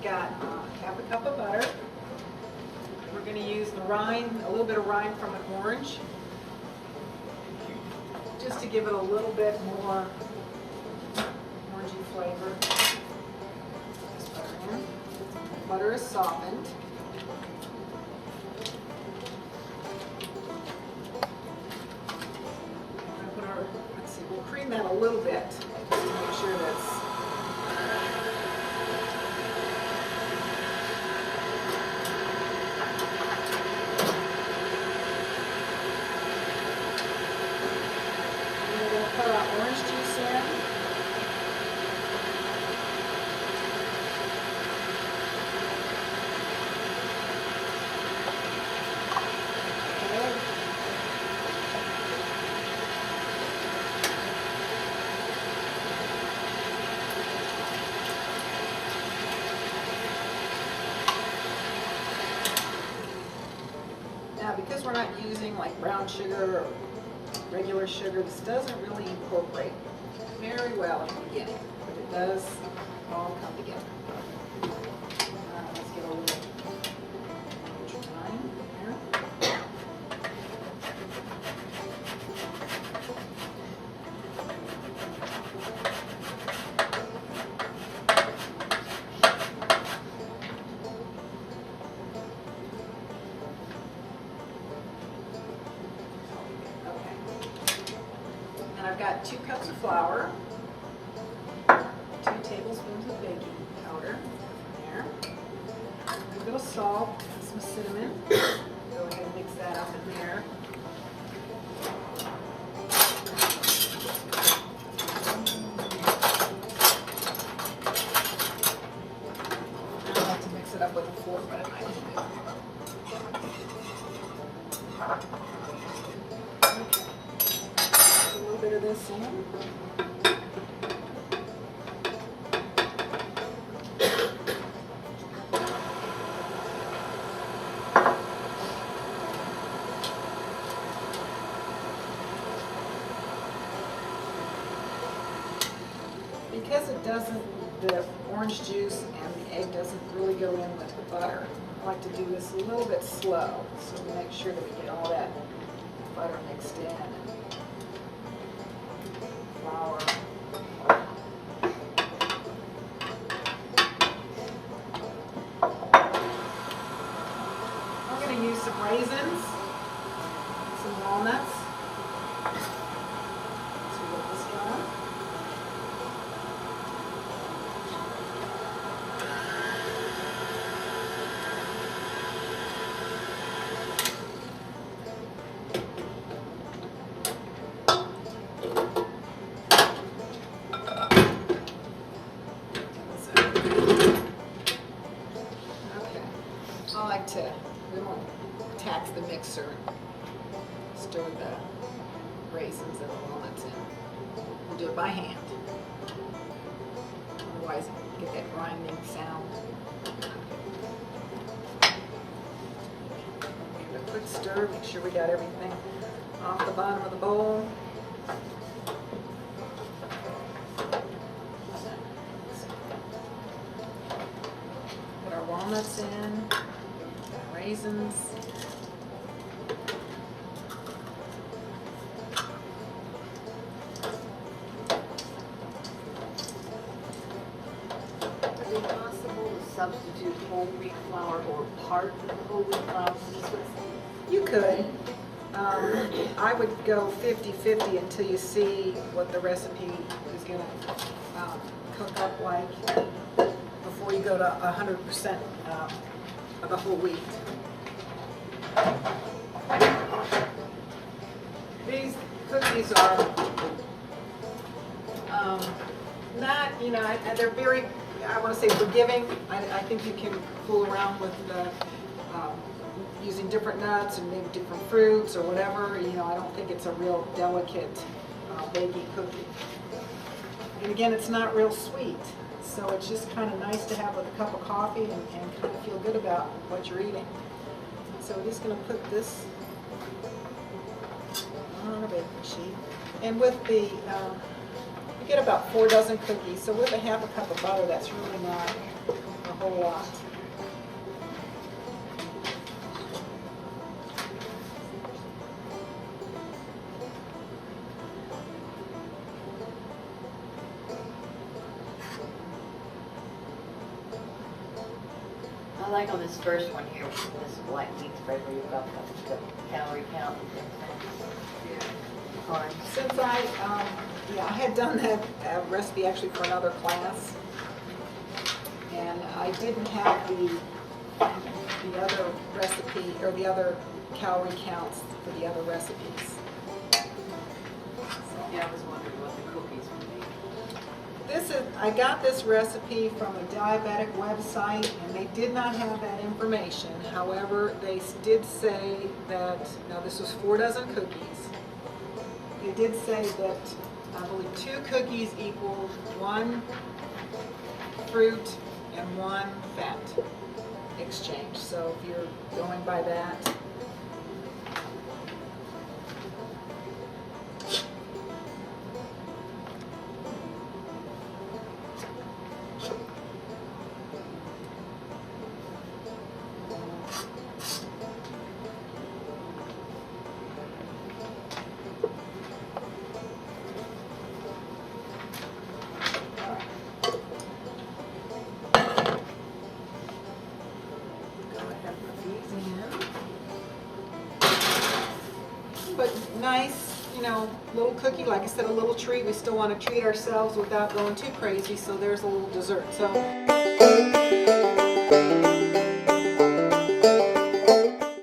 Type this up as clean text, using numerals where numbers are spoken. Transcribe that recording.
got half a cup of butter. We're going to use the rind, a little bit of rind from an orange, just to give it a little bit more orangey flavor. Just butter in. Butter is softened. Let's see, we'll cream that a little bit just to make sure that's put our orange juice in. Okay. Now, because we're not using like brown sugar or regular sugar, this doesn't really incorporate very well in the beginning, but it does all come together. Let's get a little time here. I've got 2 cups of flour, 2 tablespoons of baking powder there, a little bit of salt, some cinnamon. Go ahead and mix that up in there. I like to mix it up with a fork, but I might do. Bit of this in. Because it doesn't, the orange juice and the egg doesn't really go in with the butter, I like to do this a little bit slow, so we make sure that we get all that butter mixed in. Flour. I'm going to use some raisins, some walnuts. Let's see what this going. I like to, we won't tax the mixer and stir the raisins and the walnuts in. We'll do it by hand. Otherwise, you get that grinding sound. Give it a quick stir, make sure we got everything off the bottom of the bowl. Put our walnuts in. Raisins. Is it possible to substitute whole wheat flour or part of the whole wheat flour for this recipe? You could. I would go 50-50 until you see what the recipe is going to cook up like before you go to 100% of the whole wheat. These cookies are not, you know, they're very, I want to say forgiving. I think you can fool around with the, using different nuts and maybe different fruits or whatever. You know, I don't think it's a real delicate baking cookie. And again, it's not real sweet. So it's just kind of nice to have with a cup of coffee and kind of feel good about what you're eating. So we're just going to put this on a baking sheet. And with the You get about 4 dozen cookies, so with a half a cup of butter, that's really not a whole lot. I like on this first one here, this white wheat spread where you've got the calorie count and things. Since I had done that recipe actually for another class, and I didn't have the other recipe, or the other calorie counts for the other recipes. Yeah, I was wondering what the cookies would be. I got this recipe from a diabetic website, and they did not have that information. However, they did say that, now this was 4 dozen cookies. They did say that, I believe, 2 cookies equals 1 fruit and 1 fat exchange. So if you're going by that, but nice, little cookie. Like I said, a little treat. We still want to treat ourselves without going too crazy, so there's a little dessert. So